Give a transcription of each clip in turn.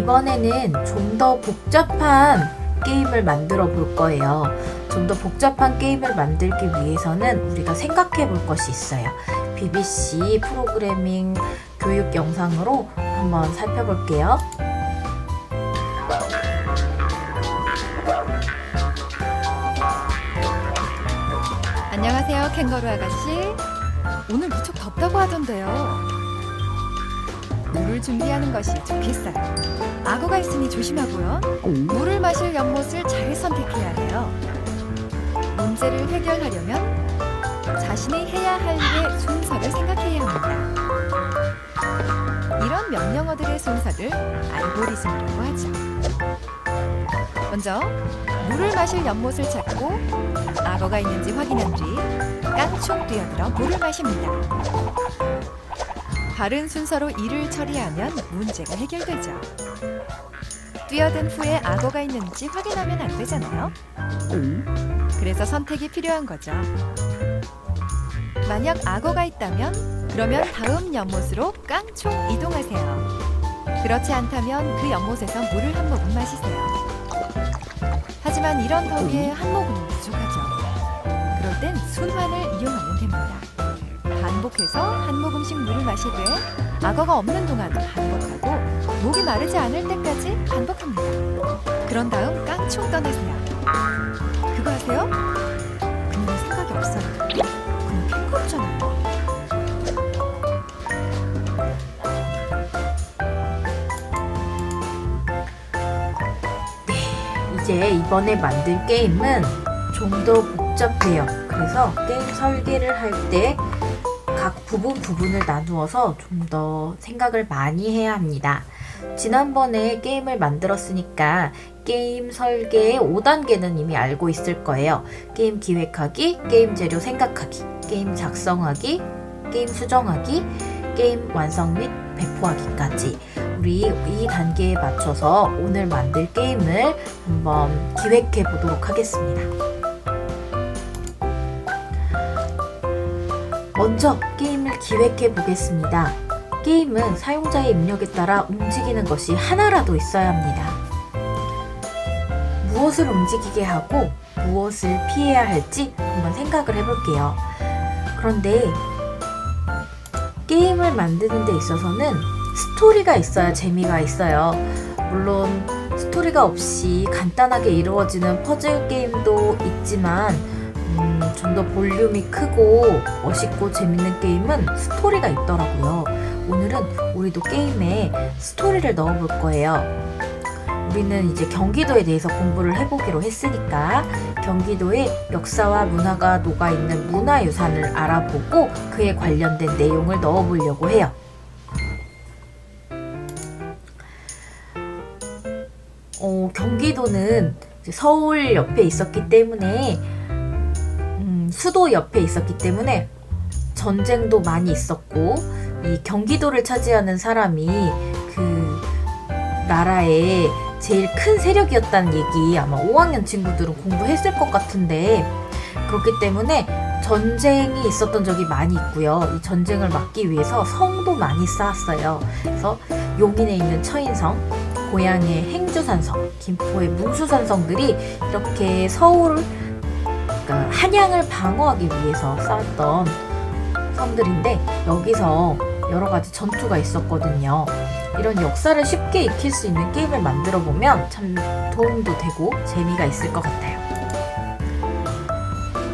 이번에는 좀 더 복잡한 게임을 만들어 볼 거예요. 좀 더 복잡한 게임을 만들기 위해서는 우리가 생각해 볼 것이 있어요. BBC 프로그래밍 교육 영상으로 한번 살펴볼게요. 안녕하세요, 캥거루 아가씨. 오늘 무척 덥다고 하던데요. 물을 준비하는 것이 좋겠어요. 악어가 있으니 조심하고요. 물을 마실 연못을 잘 선택해야 해요. 문제를 해결하려면 자신이 해야 할 일의 순서를 생각해야 합니다. 이런 명령어들의 순서를 알고리즘이라고 하죠. 먼저 물을 마실 연못을 찾고 악어가 있는지 확인한 뒤 깡총 뛰어들어 물을 마십니다. 바른 순서로 일을 처리하면 문제가 해결되죠. 뛰어든 후에 악어가 있는지 확인하면 안 되잖아요. 그래서 선택이 필요한 거죠. 만약 악어가 있다면 그러면 다음 연못으로 깡총 이동하세요. 그렇지 않다면 그 연못에서 물을 한 모금 마시세요. 하지만 이런 더위에 한 모금은 부족하죠. 그럴 땐 순환을 이용하면 됩니다. 반복해서 한 모금씩 물을 마시되 악어가 없는 동안 반복하고 목이 마르지 않을 때까지 반복합니다. 그런 다음 깡총 떠나세요. 그거 하세요? 그녀는 생각이 없어요. 그냥 캥거루잖아요. 이제 이번에 만들 게임은 좀 더 복잡해요. 그래서 게임 설계를 할 때 각 부분을 나누어서 좀 더 생각을 많이 해야 합니다. 지난번에 게임을 만들었으니까 게임 설계의 5단계는 이미 알고 있을 거예요. 게임 기획하기, 게임 재료 생각하기, 게임 작성하기, 게임 수정하기, 게임 완성 및 배포하기까지. 우리 이 단계에 맞춰서 오늘 만들 게임을 한번 기획해 보도록 하겠습니다. 먼저 게임을 기획해 보겠습니다. 게임은 사용자의 입력에 따라 움직이는 것이 하나라도 있어야 합니다. 무엇을 움직이게 하고 무엇을 피해야 할지 한번 생각을 해볼게요. 그런데 게임을 만드는 데 있어서는 스토리가 있어야 재미가 있어요. 물론 스토리가 없이 간단하게 이루어지는 퍼즐 게임도 있지만 좀 더 볼륨이 크고 멋있고 재밌는 게임은 스토리가 있더라고요. 오늘은 우리도 게임에 스토리를 넣어볼 거예요. 우리는 이제 경기도에 대해서 공부를 해보기로 했으니까 경기도의 역사와 문화가 녹아있는 문화유산을 알아보고 그에 관련된 내용을 넣어보려고 해요. 경기도는 서울 옆에 있었기 때문에 수도 옆에 있었기 때문에 전쟁도 많이 있었고 이 경기도를 차지하는 사람이 그 나라의 제일 큰 세력이었다는 얘기 아마 5학년 친구들은 공부했을 것 같은데 그렇기 때문에 전쟁이 있었던 적이 많이 있고요. 이 전쟁을 막기 위해서 성도 많이 쌓았어요. 그래서 용인에 있는 처인성, 고양의 행주산성, 김포의 문수산성들이 이렇게 서울 그러니까 한양을 방어하기 위해서 쌓았던 성들인데 여기서 여러 가지 전투가 있었거든요. 이런 역사를 쉽게 익힐 수 있는 게임을 만들어 보면 참 도움도 되고 재미가 있을 것 같아요.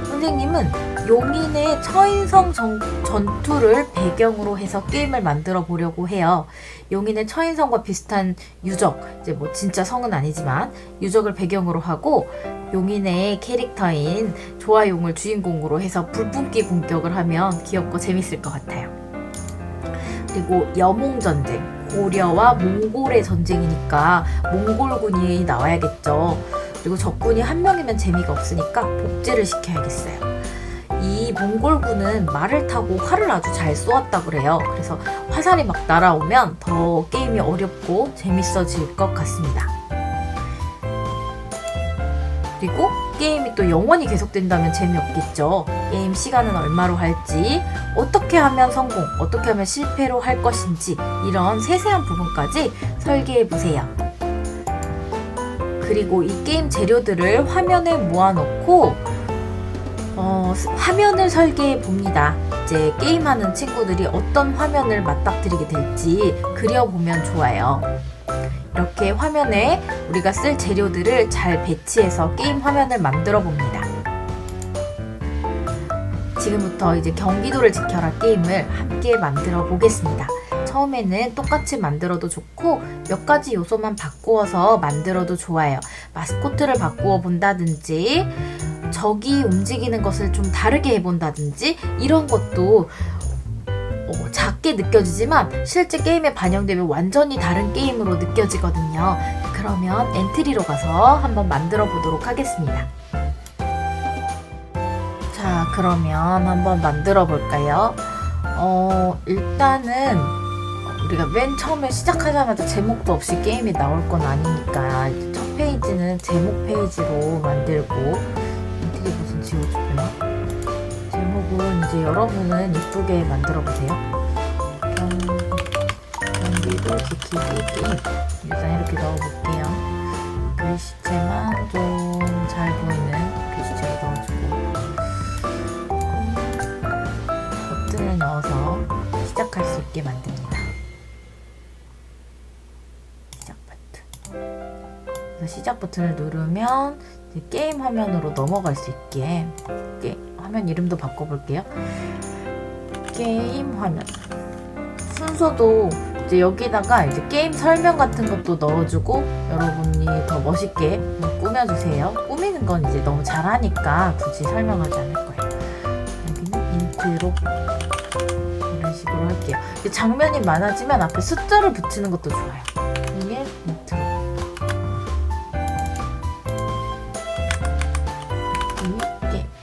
선생님은 용인의 처인성 전투를 배경으로 해서 게임을 만들어 보려고 해요. 용인의 처인성과 비슷한 유적, 이제 뭐 진짜 성은 아니지만 유적을 배경으로 하고 용인의 캐릭터인 조아용을 주인공으로 해서 불뿜기 공격을 하면 귀엽고 재밌을 것 같아요. 그리고 여몽전쟁, 고려와 몽골의 전쟁이니까 몽골군이 나와야겠죠. 그리고 적군이 한 명이면 재미가 없으니까 복제를 시켜야겠어요. 이 몽골군은 말을 타고 활을 아주 잘 쏘았다고 그래요. 그래서 화살이 막 날아오면 더 게임이 어렵고 재밌어질 것 같습니다. 그리고 게임이 또 영원히 계속된다면 재미없겠죠. 게임 시간은 얼마로 할지, 어떻게 하면 성공, 어떻게 하면 실패로 할 것인지 이런 세세한 부분까지 설계해 보세요. 그리고 이 게임 재료들을 화면에 모아놓고 화면을 설계해 봅니다. 이제 게임하는 친구들이 어떤 화면을 맞닥뜨리게 될지 그려보면 좋아요. 이렇게 화면에 우리가 쓸 재료들을 잘 배치해서 게임 화면을 만들어 봅니다. 지금부터 이제 경기도를 지켜라 게임을 함께 만들어 보겠습니다. 처음에는 똑같이 만들어도 좋고 몇 가지 요소만 바꾸어서 만들어도 좋아요. 마스코트를 바꾸어 본다든지 적이 움직이는 것을 좀 다르게 해본다든지 이런 것도 작게 느껴지지만 실제 게임에 반영되면 완전히 다른 게임으로 느껴지거든요. 그러면 엔트리로 가서 한번 만들어 보도록 하겠습니다. 자, 그러면 한번 만들어 볼까요? 일단은 우리가 맨 처음에 시작하자마자 제목도 없이 게임이 나올 건 아니니까 첫 페이지는 제목 페이지로 만들고 엔트리 무슨 지워줄까요? 제목은 이제 여러분은 이쁘게 만들어 보세요. 경기도 지키기 게임. 일단 이렇게 넣어볼게요. 글씨체만 좀 잘 보이는 글씨체로 넣어주고 버튼을 넣어서 시작할 수 있게 만듭니다. 시작 버튼. 그래서 시작 버튼을 누르면 이제 게임 화면으로 넘어갈 수 있게 화면 이름도 바꿔볼게요. 게임 화면. 순서도 이제 여기다가 이제 게임 설명 같은 것도 넣어주고 여러분이 더 멋있게 꾸며주세요. 꾸미는 건 이제 너무 잘하니까 굳이 설명하지 않을 거예요. 여기는 인트로 이런 식으로 할게요. 장면이 많아지면 앞에 숫자를 붙이는 것도 좋아요. 이게 인트로.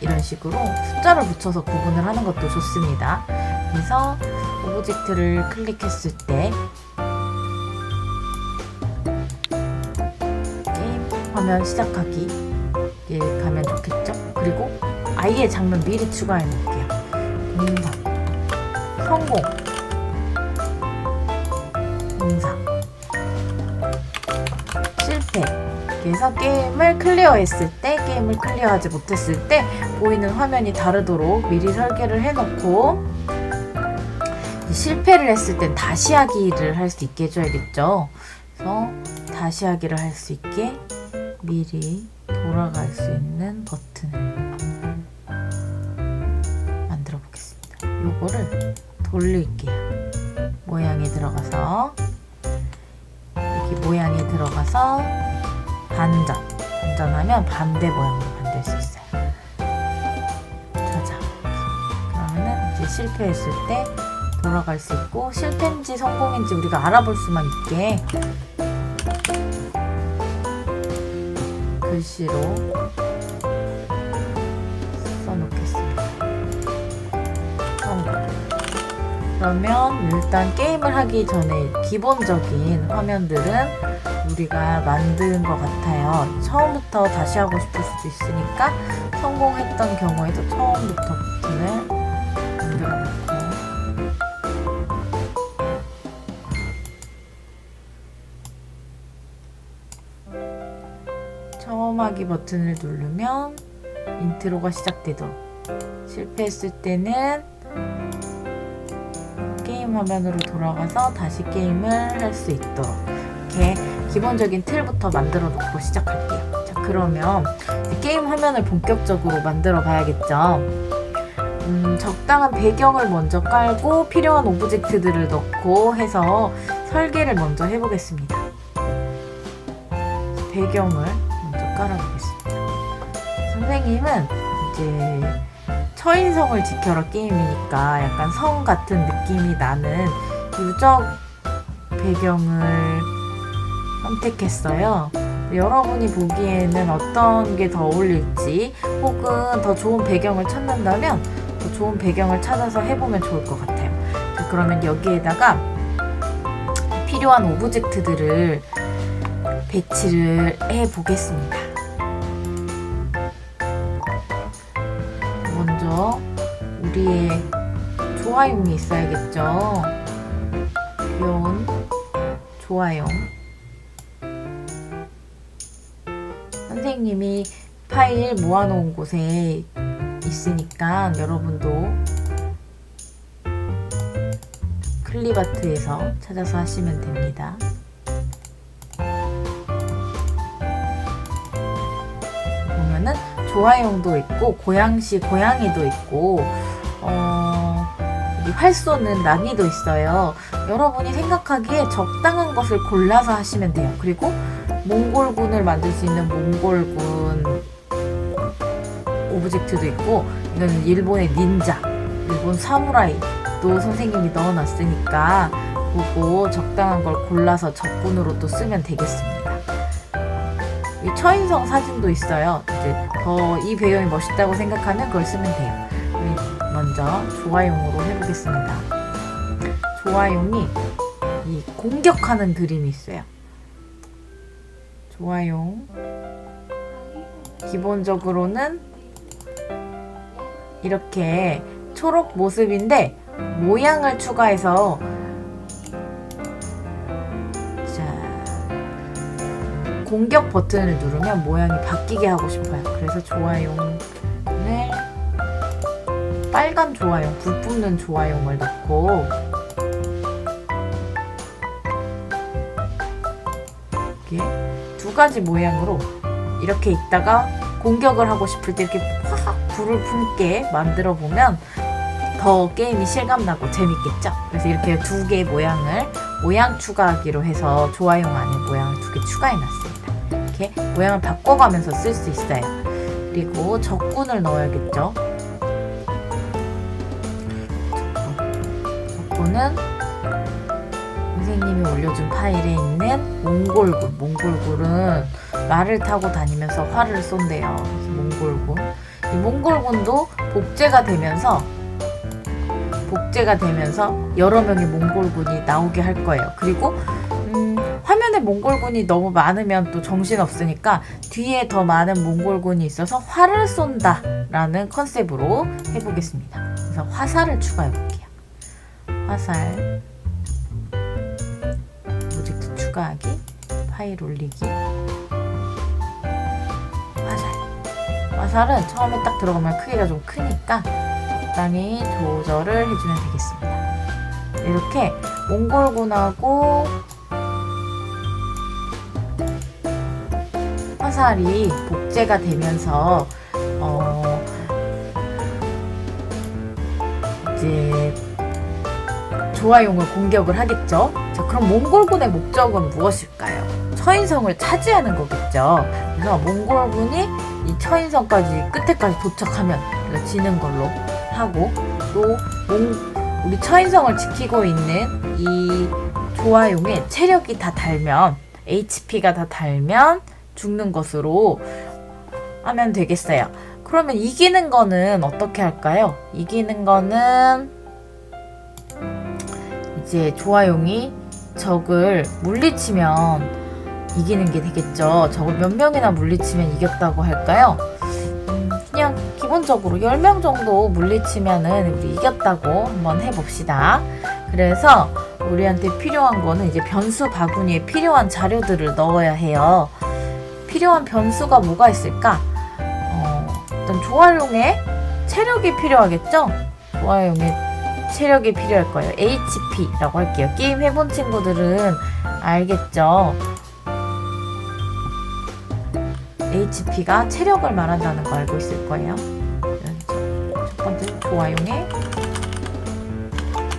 이런 식으로 숫자를 붙여서 구분을 하는 것도 좋습니다. 그래서 오브젝트를 클릭했을 때 게임 화면 시작하기 가면 좋겠죠? 그리고 아예 장면 미리 추가해 놓을게요. 인사, 성공, 인사, 실패. 그래서 게임을 클리어했을 때, 게임을 클리어하지 못했을 때 보이는 화면이 다르도록 미리 설계를 해놓고 실패를 했을 땐 다시 하기를 할 수 있게 해줘야겠죠. 그래서 다시 하기를 할 수 있게 미리 돌아갈 수 있는 버튼을 만들어 보겠습니다. 요거를 돌릴게요. 모양에 들어가서 여기 모양에 들어가서 반전하면 반대 모양으로 만들 수 있어요. 저장. 그러면은 이제 실패했을 때 돌아갈 수 있고 실패인지 성공인지 우리가 알아볼 수만 있게 글씨로 써놓겠습니다. 성공. 그러면 일단 게임을 하기 전에 기본적인 화면들은 우리가 만든 것 같아요. 처음부터 다시 하고 싶을 수도 있으니까 성공했던 경우에도 처음부터 버튼을 만들어 놓고 처음 하기 버튼을 누르면 인트로가 시작되도록, 실패했을 때는 게임 화면으로 돌아가서 다시 게임을 할 수 있도록 이렇게 기본적인 틀부터 만들어 놓고 시작할게요. 자, 그러면 게임 화면을 본격적으로 만들어 봐야겠죠. 적당한 배경을 먼저 깔고 필요한 오브젝트들을 넣고 해서 설계를 먼저 해보겠습니다. 배경을 먼저 깔아보겠습니다. 선생님은 이제 처인성을 지켜라 게임이니까 약간 성 같은 느낌이 나는 유적 배경을 선택했어요. 여러분이 보기에는 어떤 게 더 어울릴지 혹은 더 좋은 배경을 찾는다면 더 좋은 배경을 찾아서 해보면 좋을 것 같아요. 자, 그러면 여기에다가 필요한 오브젝트들을 배치를 해보겠습니다. 우리의 좋아용이 있어야겠죠. 귀여운 좋아용. 선생님이 파일 모아놓은 곳에 있으니까 여러분도 클립아트에서 찾아서 하시면 됩니다. 보면은 좋아용도 있고 고양시 고양이도 있고 이 활 쏘는 나니도 있어요. 여러분이 생각하기에 적당한 것을 골라서 하시면 돼요. 그리고 몽골군을 만들 수 있는 몽골군 오브젝트도 있고, 이거는 일본의 닌자, 일본 사무라이도 선생님이 넣어놨으니까 그거 적당한 걸 골라서 적군으로 또 쓰면 되겠습니다. 이 처인성 사진도 있어요. 이제 더 이 배경이 멋있다고 생각하면 그걸 쓰면 돼요. 먼저 조화용으로 해보겠습니다. 조화용이 이 공격하는 그림이 있어요. 조화용 기본적으로는 이렇게 초록 모습인데 모양을 추가해서 공격 버튼을 누르면 모양이 바뀌게 하고 싶어요. 그래서 조화용을 빨간 조화용, 불 뿜는 조화용을 넣고 이렇게 두 가지 모양으로 이렇게 있다가 공격을 하고 싶을 때 이렇게 확 불을 품게 만들어 보면 더 게임이 실감나고 재밌겠죠? 그래서 이렇게 두 개의 모양 추가하기로 해서 조화용 안에 모양을 두 개 추가해 놨습니다. 이렇게 모양을 바꿔가면서 쓸 수 있어요. 그리고 적군을 넣어야겠죠? 적군은 선생님이 올려준 파일에 있는 몽골군. 몽골군은 말을 타고 다니면서 활을 쏜대요. 그래서 몽골군. 이 몽골군도 복제가 되면서 여러 명의 몽골군이 나오게 할 거예요. 그리고 화면에 몽골군이 너무 많으면 또 정신없으니까 뒤에 더 많은 몽골군이 있어서 활을 쏜다 라는 컨셉으로 해보겠습니다. 그래서 화살을 추가해 볼게요. 화살, 오브젝트 추가하기, 파일 올리기, 화살은 처음에 딱 들어가면 크기가 좀 크니까 적당히 조절을 해주면 되겠습니다. 이렇게 몽골군하고 화살이 복제가 되면서 이제 조화용을 공격을 하겠죠. 자, 그럼 몽골군의 목적은 무엇일까요? 처인성을 차지하는 거겠죠. 그래서 몽골군이 이 처인성까지 끝에까지 도착하면 우리가 지는 걸로 하고, 또 우리 처인성을 지키고 있는 이 조화용의 체력이 다 달면, HP가 다 달면 죽는 것으로 하면 되겠어요. 그러면 이기는 거는 어떻게 할까요? 이기는 거는 이제 조화용이 적을 물리치면 이기는 게 되겠죠. 적을 몇 명이나 물리치면 이겼다고 할까요? 그냥 기본적으로 10명 정도 물리치면은 우리 이겼다고 한번 해봅시다. 그래서 우리한테 필요한 거는 이제 변수 바구니에 필요한 자료들을 넣어야 해요. 필요한 변수가 뭐가 있을까? 일단 조화용의 체력이 필요하겠죠? 조화용의 체력이 필요할 거예요. HP라고 할게요. 게임 해본 친구들은 알겠죠? HP가 체력을 말한다는 거 알고 있을 거예요. 첫 번째 조화용의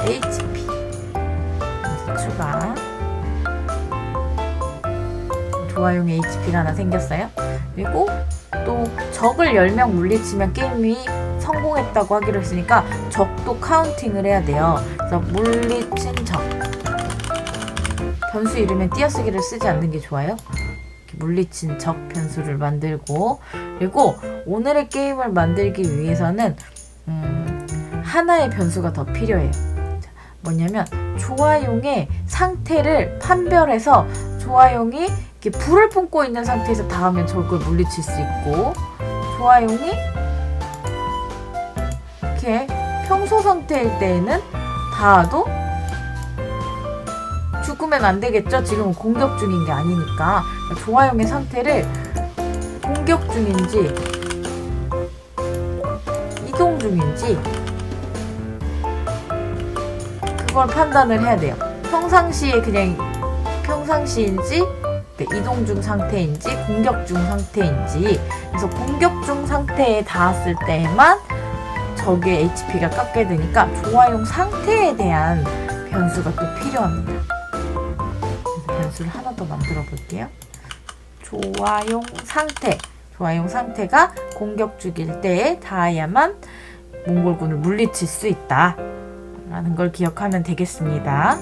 HP 추가. 조화용의 HP가 하나 생겼어요. 그리고 또 적을 10명 물리치면 게임이 성공했다고 하기로 했으니까 적도 카운팅을 해야 돼요. 그래서 물리친 적. 변수 이름엔 띄어쓰기를 쓰지 않는 게 좋아요. 물리친 적 변수를 만들고, 그리고 오늘의 게임을 만들기 위해서는 하나의 변수가 더 필요해요. 뭐냐면 조화용의 상태를 판별해서 조화용이 이렇게 불을 뿜고 있는 상태에서 닿으면 적을 물리칠 수 있고, 조화용이 이렇게 평소 상태일 때에는 닿아도 죽으면 안 되겠죠? 지금은 공격 중인 게 아니니까. 조화용의 상태를 공격 중인지 이동 중인지 그걸 판단을 해야 돼요. 평상시에 그냥 평상시인지 이동 중 상태인지 공격 중 상태인지. 그래서 공격 중 상태에 닿았을 때만 적의 HP가 깎게 되니까 조화용 상태에 대한 변수가 또 필요합니다. 그래서 변수를 하나 더 만들어 볼게요. 조화용 상태. 조화용 상태가 공격 중일 때에 닿아야만 몽골군을 물리칠 수 있다 라는 걸 기억하면 되겠습니다.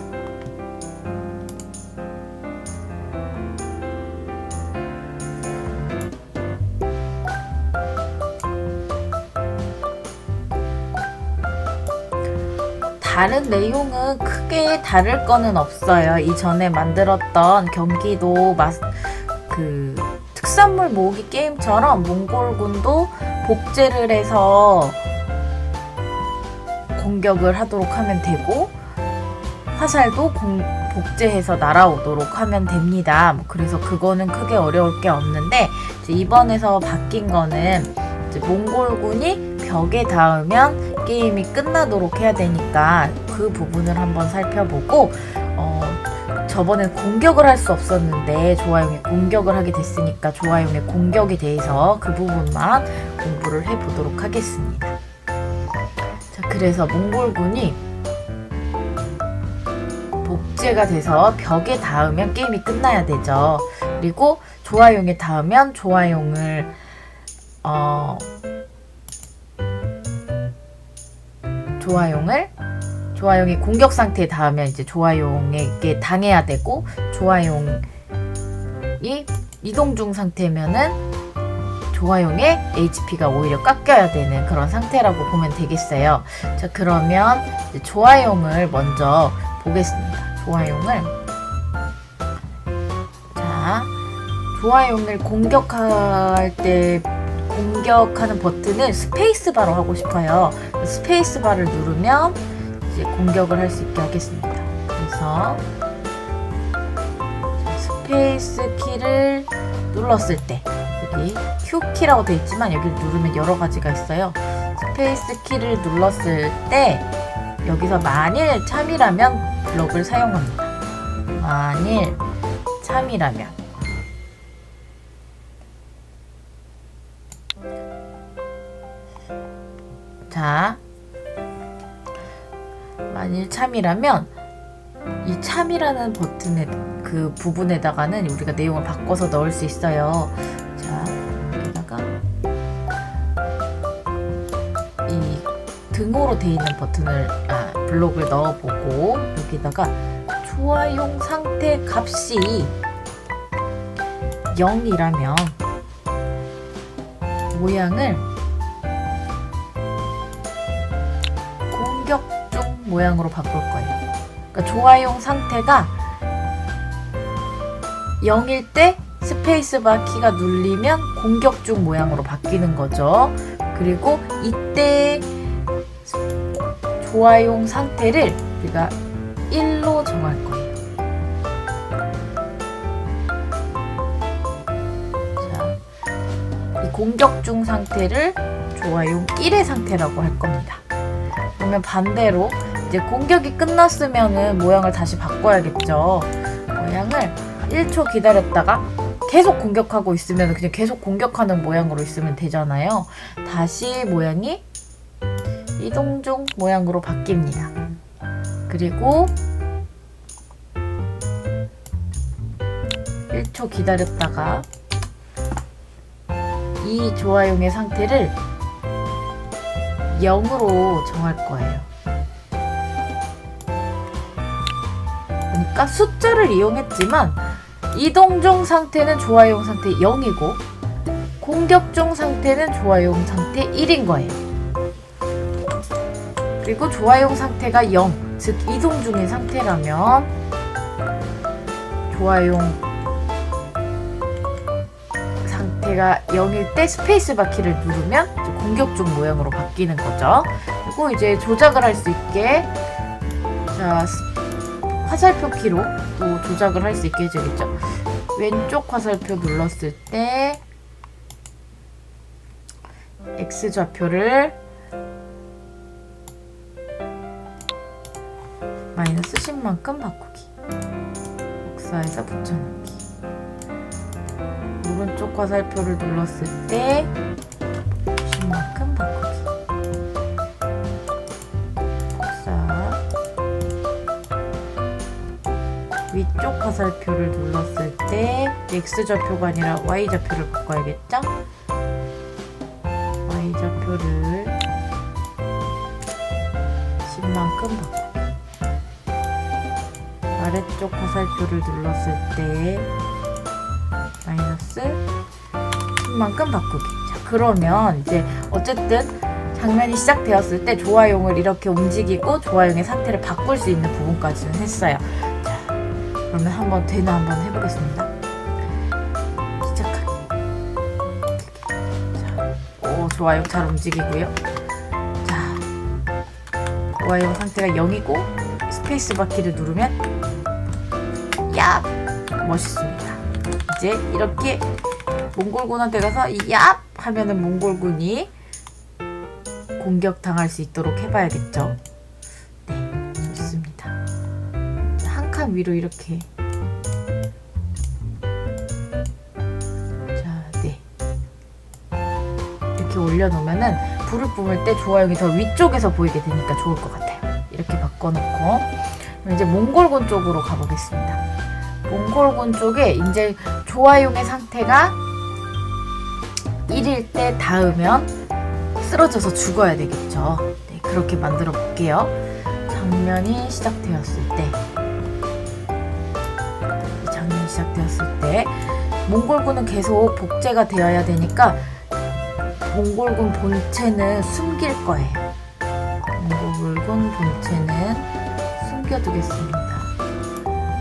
다른 내용은 크게 다를 거는 없어요. 이전에 만들었던 경기도 특산물 모으기 게임처럼 몽골군도 복제를 해서 공격을 하도록 하면 되고, 화살도 복제해서 날아오도록 하면 됩니다. 그래서 그거는 크게 어려울 게 없는데, 이번에서 바뀐 거는 몽골군이 벽에 닿으면 게임이 끝나도록 해야 되니까 그 부분을 한번 살펴보고, 저번엔 공격을 할 수 없었는데 조화용이 공격을 하게 됐으니까 조화용의 공격에 대해서 그 부분만 공부를 해보도록 하겠습니다. 자, 그래서 몽골군이 복제가 돼서 벽에 닿으면 게임이 끝나야 되죠. 그리고 조화용에 닿으면 조화용이 공격 상태에 닿으면 이제 조화용에게 당해야 되고, 조화용이 이동 중 상태면은 조화용의 HP가 오히려 깎여야 되는 그런 상태라고 보면 되겠어요. 자, 그러면 이제 조화용을 먼저 보겠습니다. 조화용을 공격할 때 공격하는 버튼을 스페이스바로 하고 싶어요. 스페이스바를 누르면 이제 공격을 할 수 있게 하겠습니다. 그래서 스페이스 키를 눌렀을 때, 여기 Q키라고 되어 있지만 여기를 누르면 여러 가지가 있어요. 스페이스 키를 눌렀을 때 여기서 만일 참이라면 블럭을 사용합니다. 만일 참이라면. 자, 만일 참이라면 이 참이라는 버튼의 그 부분에다가는 우리가 내용을 바꿔서 넣을 수 있어요. 자, 여기다가 이 등호로 되어 있는 블록을 넣어보고, 여기다가 조화용 상태 값이 0이라면 모양을 공격 중 모양으로 바꿀 거예요. 그러니까 조화용 상태가 0일 때 스페이스바 키가 눌리면 공격 중 모양으로 바뀌는 거죠. 그리고 이때 조화용 상태를 우리가 1로 정할 거예요. 자, 이 공격 중 상태를 조화용 1의 상태라고 할 겁니다. 그러면 반대로 이제 공격이 끝났으면은 모양을 다시 바꿔야겠죠. 모양을 1초 기다렸다가 계속 공격하고 있으면 그냥 계속 공격하는 모양으로 있으면 되잖아요. 다시 모양이 이동 중 모양으로 바뀝니다. 그리고 1초 기다렸다가 이 조화용의 상태를 0으로 정할 거예요. 그러니까 숫자를 이용했지만 이동 중 상태는 조화용 상태 0이고 공격 중 상태는 조화용 상태 1인 거예요. 그리고 조화용 상태가 0, 즉 이동 중인 상태라면 상태가 0일 때 스페이스바 키를 누르면 이제 공격 중 모양으로 바뀌는 거죠. 그리고 이제 조작을 할 수 있게 자 화살표 키로 또 조작을 할 수 있게 해주겠죠. 왼쪽 화살표 눌렀을 때 X 좌표를 마이너스 10만큼 바꾸기, 복사해서 붙여넣기. 오른쪽 화살표를 눌렀을 때 10만큼 바꾸기, 복사. 위쪽 화살표를 눌렀을 때 X 좌표가 아니라 Y 좌표를 바꿔야겠죠? Y 좌표를 10만큼 바꾸기. 아래쪽 화살표를 눌렀을 때 마이너스 10만큼 바꾸기. 자, 그러면 이제 어쨌든 장면이 시작되었을 때 조화용을 이렇게 움직이고 조화용의 상태를 바꿀 수 있는 부분까지는 했어요. 자, 그러면 한번 되나 한번 해보겠습니다. 시작하기. 자, 오, 조화용 잘 움직이고요. 자, 조화용 상태가 0이고 스페이스바 키를 누르면 야! 멋있습니다. 이제 이렇게 몽골군한테 가서 야! 하면은 몽골군이 공격당할 수 있도록 해봐야겠죠. 네, 좋습니다. 한 칸 위로 이렇게. 자, 네. 이렇게 올려놓으면은 불을 뿜을 때 조화용이 더 위쪽에서 보이게 되니까 좋을 것 같아요. 이렇게 바꿔놓고 그럼 이제 몽골군 쪽으로 가보겠습니다. 몽골군 쪽에 이제 조화용의 상태가 1일 때 닿으면 쓰러져서 죽어야 되겠죠. 네, 그렇게 만들어 볼게요. 장면이 시작되었을 때, 장면이 시작되었을 때 몽골군은 계속 복제가 되어야 되니까 몽골군 본체는 숨길 거예요. 몽골군 본체는 숨겨두겠습니다.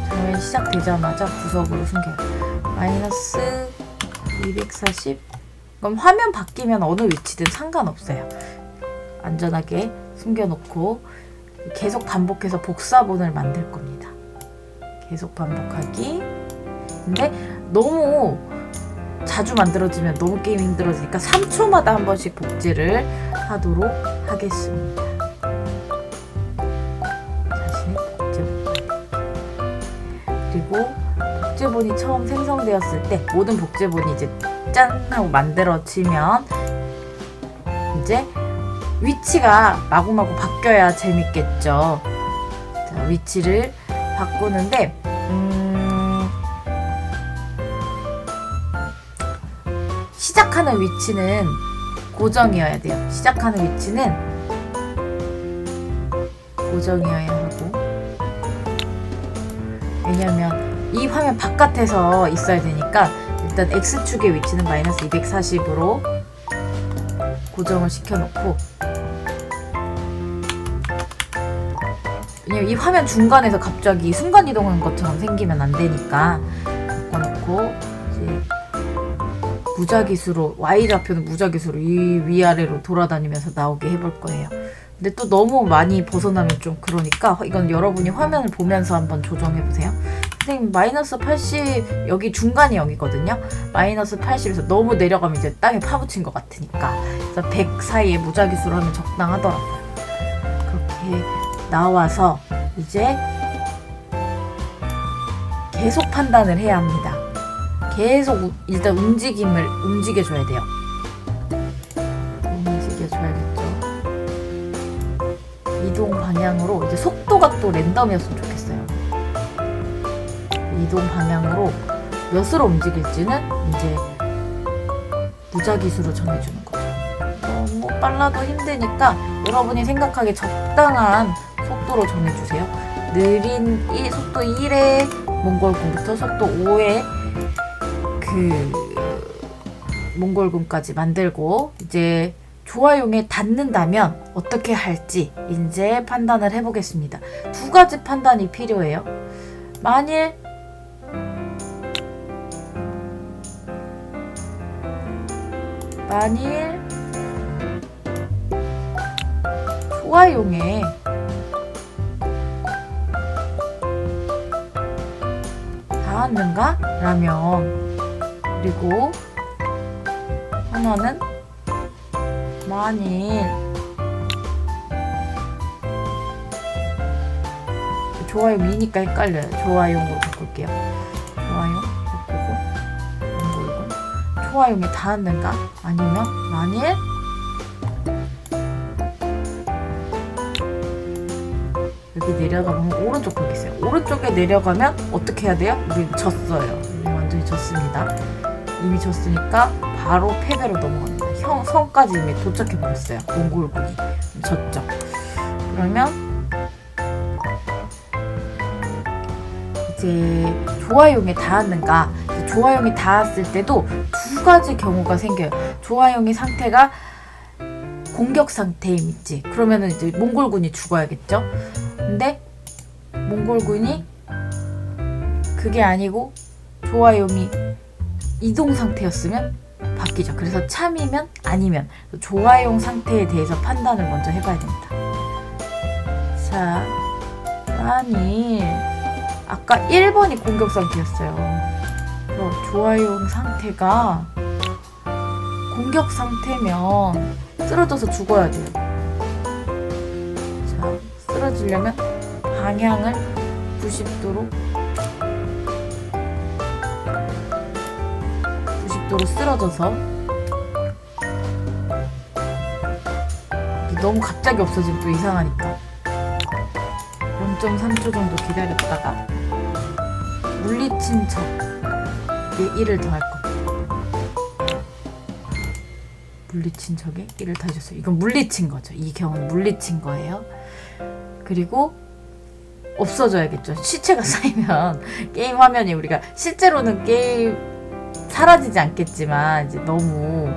장면이 시작되자마자 구석으로 숨겨요. 마이너스 240. 그럼 화면 바뀌면 어느 위치든 상관없어요. 안전하게 숨겨놓고 계속 반복해서 복사본을 만들 겁니다. 계속 반복하기. 근데 너무 자주 만들어지면 너무 게임이 힘들어지니까 3초마다 한 번씩 복제를 하도록 하겠습니다. 자신의 복제본. 그리고 복제본이 처음 생성되었을 때 모든 복제본이 이제 짠 하고 만들어지면 이제 위치가 마구마구 바뀌어야 재밌겠죠. 자, 위치를 바꾸는데 시작하는 위치는 고정이어야 돼요. 시작하는 위치는 고정이어야 하고, 왜냐면 이 화면 바깥에서 있어야 되니까 일단 X축의 위치는 마이너스 240으로 고정을 시켜놓고, 왜냐면 이 화면 중간에서 갑자기 순간이동한 것처럼 생기면 안 되니까 바꿔놓고 이제 무작위수로, Y좌표는 무작위수로 이 위아래로 돌아다니면서 나오게 해볼 거예요. 근데 또 너무 많이 벗어나면 좀 그러니까 이건 여러분이 화면을 보면서 한번 조정해보세요. 선생님 마이너스 80, 여기 중간이 0이거든요. 마이너스 80에서 너무 내려가면 이제 땅에 파묻힌 것 같으니까, 그래서 100 사이에 무작위수로 하면 적당하더라고요. 그렇게 나와서 이제 계속 판단을 해야 합니다. 계속 일단 움직여줘야 돼요. 움직여줘야겠죠. 이동 방향으로 이제 속도가 또 랜덤이었으면 좋겠어요. 이동 방향으로 몇으로 움직일지는 이제 무작위수로 정해주는 거죠. 너무 빨라도 힘드니까 여러분이 생각하기에 적당한 속도로 정해주세요. 느린 속도 1의 몽골군부터 속도 5의 몽골군까지 만들고, 이제 조화용에 닿는다면 어떻게 할지 이제 판단을 해보겠습니다. 두 가지 판단이 필요해요. 만일 만일 조화용에 닿았는가? 라면, 그리고 하나는 만일 좋아요이니까 헷갈려요. 좋아요로 바꿀게요. 좋아요 바꾸고 좋아요에 닿았는가? 아니면 만일 여기 내려가면 오른쪽 거기 있어요. 오른쪽에 내려가면 어떻게 해야 돼요? 우리 졌어요. 우리 완전히 졌습니다. 이미 졌으니까 바로 패배로 넘어갑니다. 성까지 이미 도착해버렸어요. 몽골군이 졌죠. 그러면 이제 조화용에 닿았는가? 조화용이 닿았을 때도 두 가지 경우가 생겨요. 조화용의 상태가 공격 상태에 있지. 그러면은 이제 몽골군이 죽어야겠죠. 근데 몽골군이 그게 아니고 조화용이 이동 상태였으면 바뀌죠. 그래서 참이면 아니면 조화용 상태에 대해서 판단을 먼저 해봐야 됩니다. 자, 만일 아까 1번이 공격 상태였어요. 그래서 조화용 상태가 공격 상태면 쓰러져서 죽어야 돼요. 자, 쓰러지려면 방향을 90도로 쓰러져서, 너무 갑자기 없어지면 또 이상하니까 0.3초 정도 기다렸다가 물리친 척에 1을 더할 겁니다. 물리친 척에 1을 더해줬어요. 이건 물리친 거죠. 이 경우는 물리친 거예요. 그리고 없어져야겠죠. 시체가 쌓이면 게임 화면이, 우리가 실제로는 게임 사라지지 않겠지만 이제 너무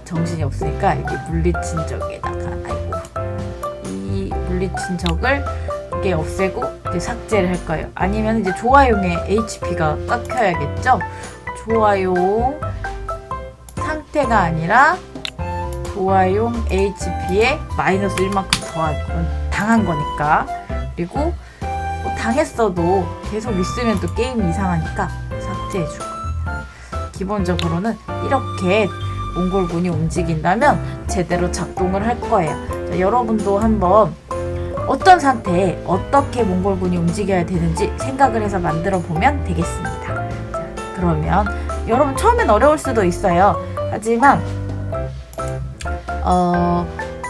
정신이 없으니까 이게 물리친 적에다가 이 물리친 적을 이게 없애고 이제 삭제를 할 거예요. 아니면 이제 조화용의 HP가 깎여야겠죠. 조화용 상태가 아니라 조화용 HP에 마이너스 1만큼 당한 거니까. 그리고 뭐 당했어도 계속 있으면 또 게임이 이상하니까 삭제해줄 겁니다. 기본적으로는 이렇게 몽골군이 움직인다면 제대로 작동을 할 거예요. 자, 여러분도 한번 어떤 상태에 어떻게 몽골군이 움직여야 되는지 생각을 해서 만들어 보면 되겠습니다. 자, 그러면 여러분 처음엔 어려울 수도 있어요. 하지만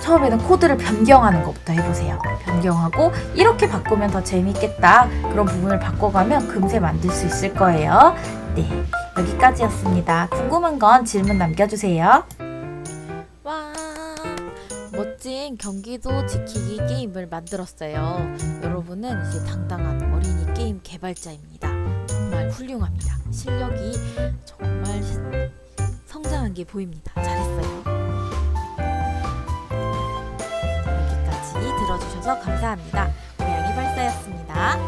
처음에는 코드를 변경하는 것부터 해보세요. 변경하고 이렇게 바꾸면 더 재밌겠다. 그런 부분을 바꿔가면 금세 만들 수 있을 거예요. 네, 여기까지였습니다. 궁금한 건 질문 남겨주세요. 와, 멋진 경기도 지키기 게임을 만들었어요. 여러분은 이제 당당한 어린이 게임 개발자입니다. 정말 훌륭합니다. 실력이 정말 성장한 게 보입니다. 잘했어요. 들어주셔서 감사합니다. 고양이 발사였습니다.